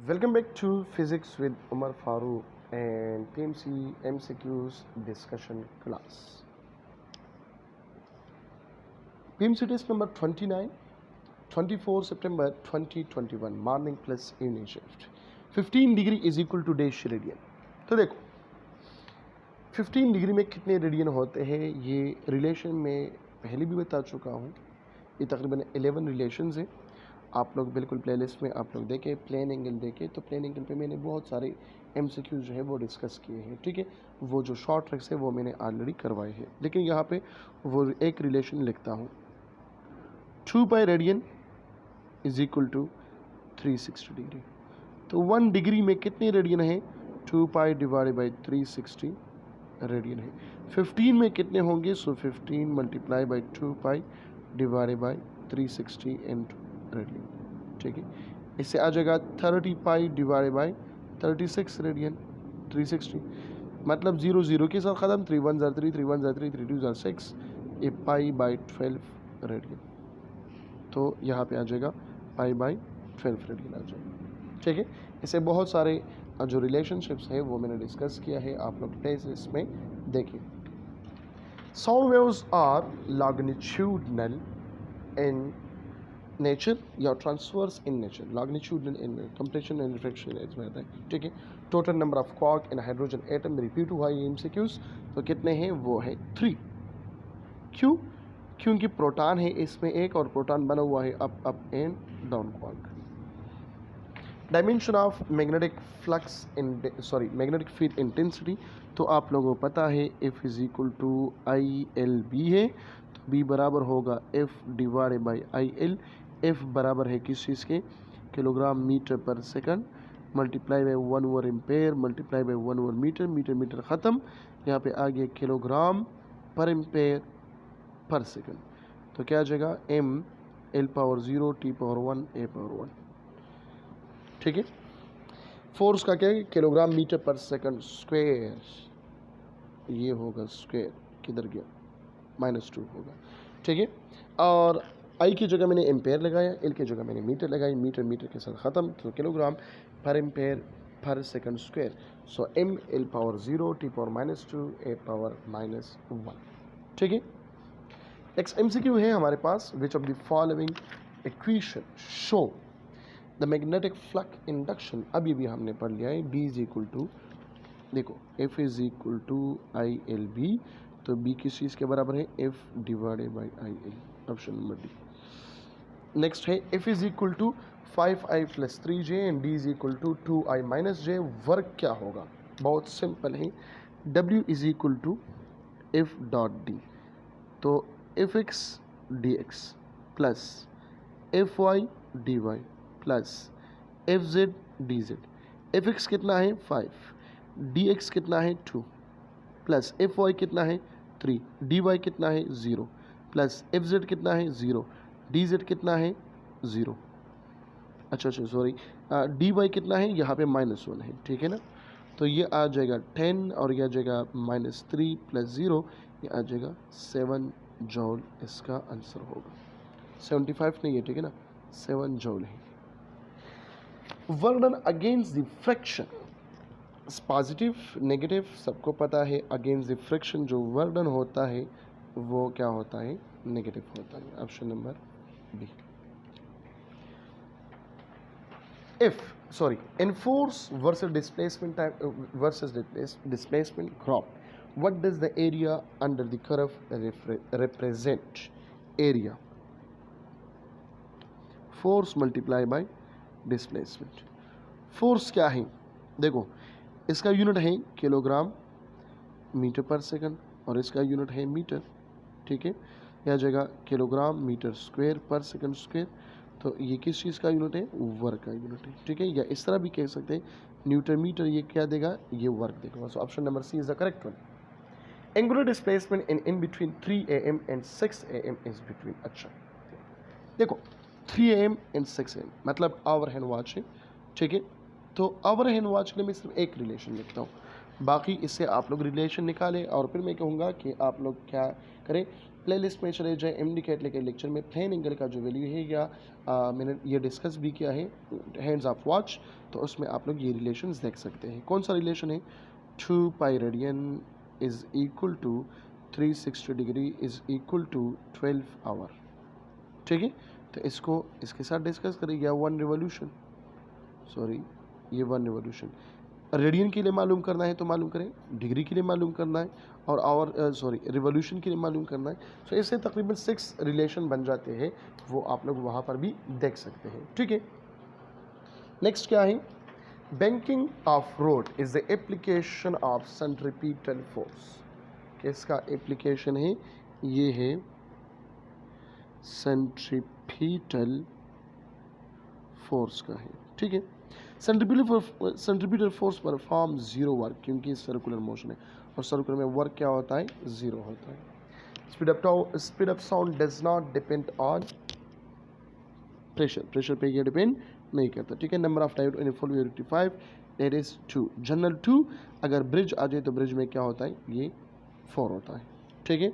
Welcome back to Physics with Umar Farooq and PMC MCQs discussion class. PMC test number 29, 24 September 2021 morning plus evening shift. 15 degree is equal to dash radian. तो देखो 15 degree में कितने radian होते हैं ये relation में पहले भी बता चुका हूँ. ये तकरीबन 11 रिलेशंस हैं. आप लोग बिल्कुल प्लेलिस्ट में आप लोग देखें, प्लेन एंगल देखें तो प्लेन एंगल पे मैंने बहुत सारे एमसीक्यूज जो है वो डिस्कस किए हैं. ठीक है, वो जो शॉर्ट ट्रिक्स है वो मैंने ऑलरेडी करवाए हैं, लेकिन यहाँ पे वो एक रिलेशन लिखता हूँ. 2 pi radian is equal to 360 degree. तो 1 डिग्री में कितने रेडियन है? 2 पाई डिवाइडेड बाई 360 रेडियन है. 15 में कितने होंगे? सो 15 multiply by 2 pi divided by 360 into radian. ठीक है, इससे आ जाएगा 30 पाई डिवाइडेड बाई 36 रेडियन. 360 मतलब 0 0 के साथ ख़त्म. 3 1 ज़ार 3, 3 1 ज़ार 3, 3 2 ज़ार 6, ये पाई बाई 12 रेडियन. तो यहाँ पे आ जाएगा पाई बाई 12 रेडियन आ जाएगा. ठीक है, इससे बहुत सारे जो रिलेशनशिप्स है वो मैंने डिस्कस किया है, आप लोग प्लीज इसमें देखिए. Sound waves are longitudinal in nature या transverse in nature. Longitudinal in compression and reflection इसमें आता है. ठीक है, total number of quark in hydrogen atom repeat हुआ है एमसीक्यूज. तो कितने हैं? वो है 3. क्यों? क्योंकि प्रोटॉन है इसमें एक और प्रोटॉन बना हुआ है up and down quark. Dimension of magnetic flux magnetic field intensity तो आप लोगों को पता है F is equal to ILB है. तो B बराबर होगा F divided by IL. F बराबर है किस चीज़ के? किलोग्राम मीटर पर second multiply by 1 over ampere multiply by 1 over metre. Metre metre ख़त्म, यहाँ पे आ गया kilogram per ampere per second. तो क्या आ जाएगा? M L power 0 T power 1 A power 1. ठीक है, फोर्स का क्या है? किलोग्राम मीटर पर सेकंड स्क्वायर. ये होगा स्क्वायर, किधर गया? -2 होगा. ठीक है, और आई की जगह मैंने एम्पेयर लगाया, एल की जगह मैंने मीटर लगाई. मीटर मीटर के साथ ख़त्म, तो kilogram per ampere per second square. So M L power 0 T power -2 A power -1. ठीक है, नेक्स्ट MCQ है हमारे पास. Which of the following equation show the magnetic flux induction. अभी भी हमने पढ़ लिया है. B इज इक्वल टू, देखो F is equal to ILB. तो B किस चीज़ के बराबर है? F divided by IL. Option number D. Next है F is equal to 5I plus 3J and D is equal to 2I minus J. Work क्या होगा? बहुत सिंपल है. W is equal to F dot D. तो Fx dx plus Fy dy plus Fz dz. Fx कितना है? 5. dx कितना है? 2 plus Fy कितना है? 3. dy कितना है? 0 प्लस Fz कितना है? 0. dz कितना है? 0. अच्छा सॉरी, dy कितना है? यहाँ पे -1 है. ठीक है ना, तो ये आ जाएगा 10 और ये आ जाएगा -3 प्लस 0, ये आ जाएगा 7 जूल. इसका आंसर होगा 75 नहीं है. ठीक है ना, 7 जूल है. Work done against the friction. Positive negative सबको पता है. अगेंस्ट द फ्रिक्शन जो वर्क डन होता है वो क्या होता है? नेगेटिव होता है. Option number B. in force versus displacement time versus displacement graph, what does the area under the curve represent? Area, force multiply by displacement. Force क्या है? देखो इसका यूनिट है किलोग्राम मीटर पर सेकंड और इसका यूनिट है मीटर. ठीक है, यह जगह kilogram metre square per second square. तो ये किस चीज़ का यूनिट है? वर्क का यूनिट है. ठीक है, या इस तरह भी कह सकते हैं न्यूटन मीटर. ये क्या देगा? ये वर्क देगा. So option number C is the correct one. Angular displacement in between 3 AM and 6 AM is between. अच्छा देखो 3 AM एंड 6 AM मतलब आवर हैंड वॉच है. ठीक है, तो आवर हैंड वॉच के लिए मैं सिर्फ एक रिलेशन लिखता हूँ, बाकी इससे आप लोग रिलेशन निकालें और फिर मैं कहूँगा कि आप लोग क्या करें, प्लेलिस्ट में चले जाए एमडी कैटले के लेक्चर में प्लेन एंगल का जो वैल्यू है या मैंने ये डिस्कस भी किया है हैंड्स ऑफ वॉच, तो उसमें आप लोग ये रिलेशंस देख सकते हैं। कौन सा रिलेशन है? 2 pi radian is equal to 360 degree is equal to 12 hour. ठीक है, तो इसको इसके साथ डिस्कस करें। या 1 रिवोल्यूशन, सॉरी ये 1 रिवोल्यूशन रेडियन के लिए मालूम करना है तो मालूम करें, डिग्री के लिए मालूम करना है और आवर रिवोल्यूशन के लिए मालूम करना है। सो इससे तकरीबन 6 रिलेशन बन जाते हैं, वो आप लोग वहाँ पर भी देख सकते हैं। ठीक है, नेक्स्ट क्या है? Banking of road is the application of centripetal force. किसका एप्लीकेशन है? ये है सेंट्रीपिटल फोर्स का है। ठीक है, centripetal force perform zero work क्योंकि सर्कुलर मोशन है और सर्कुलर में वर्क क्या होता है? जीरो होता है। Speed up sound does not depend on pressure पे ये डिपेंड नहीं करता। ठीक है, number of time in full 85 that is 2। General 2 अगर ब्रिज आ जाए तो ब्रिज में क्या होता है? ये 4 होता है। ठीक है,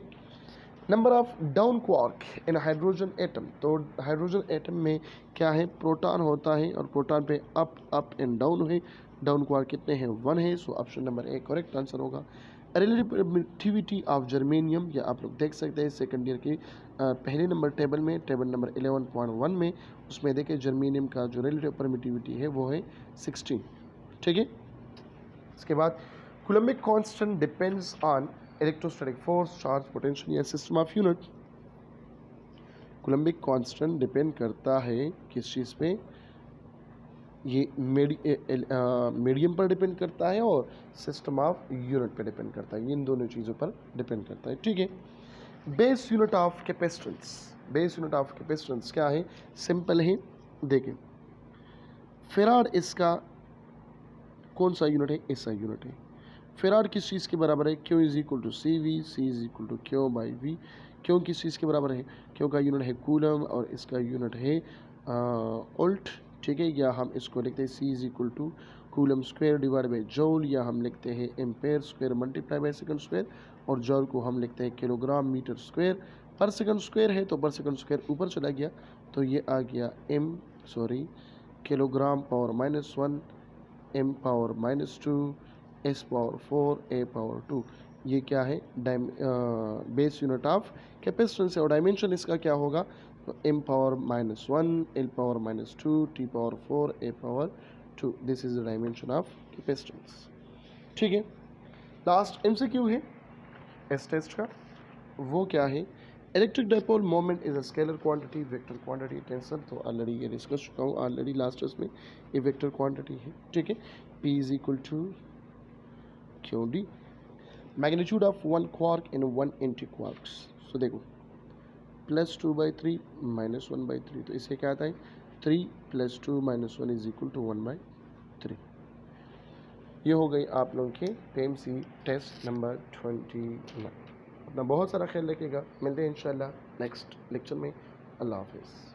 number of down quark in hydrogen atom, तो हाइड्रोजन एटम में क्या है? प्रोटॉन होता है और प्रोटॉन पे अप एंड डाउन है। डाउन क्वार्क कितने हैं? 1 है। सो option number A correct answer होगा। रिलेटिव परमिटिविटी ऑफ जर्मेनियम, या आप लोग देख सकते हैं सेकंड ईयर के पहले नंबर टेबल में, टेबल नंबर 11.1 में, उसमें देखिए जर्मेनियम का जो रिलेटिव परमिटिविटी है वो है 16। ठीक है, इसके बाद coulombic constant depends on electrostatic force, charge, potential या system of unit. Coulombic constant depend करता है किस चीज़ पे? ये मीडियम पर डिपेंड करता है और सिस्टम ऑफ यूनिट पर डिपेंड करता है। इन दोनों चीज़ों पर डिपेंड करता है। ठीक है, base unit of capacitance, base unit of capacitance क्या है? सिंपल है, देखिए फेराड इसका कौन सा यूनिट है? ऐसा यूनिट है। फेराड किस चीज़ के बराबर है? Q is equal to C V, C is equal to Q by V. क्यों किस चीज़ के बराबर है? क्यों का यूनिट है कूलम और इसका यूनिट है ओल्ट। ठीक है, या हम इसको लिखते हैं C is equal to coulomb square divide by joule, या हम लिखते हैं ampere square multiply by second square, और जौल को हम लिखते हैं kilogram metre square per second square है, तो पर सेकंड स्क्वायर ऊपर चला गया तो ये आ गया kilogram power -1, m power -2, s power 4, a power 2। ये क्या है? बेस यूनिट ऑफ कैपेसिटेंस है और डायमेंशन इसका क्या होगा? तो m power -1, l power -2, t power 4, a power 2। This is the dimension of capacitance. ठीक है, लास्ट MCQ है इस टेस्ट का, वो क्या है? Electric dipole moment is a scalar quantity, vector quantity, tensor, तो ऑलरेडी ये डिस्कस चुका हूँ ऑलरेडी लास्ट टेस्ट में, ये वेक्टर क्वांटिटी है। ठीक है, P is equal to QD, magnitude of 1 quark in 1 anti quarks. So देखो +2/3 -1/3, तो इसे क्या आता है? 3 + 2 - 1 इज इक्वल टू 1/3। ये हो गई आप लोगों के PMC टेस्ट नंबर 29। अपना बहुत सारा ख्याल रखिएगा, मिलते हैं इंशाल्लाह नेक्स्ट लेक्चर में। अल्लाह हाफिज़।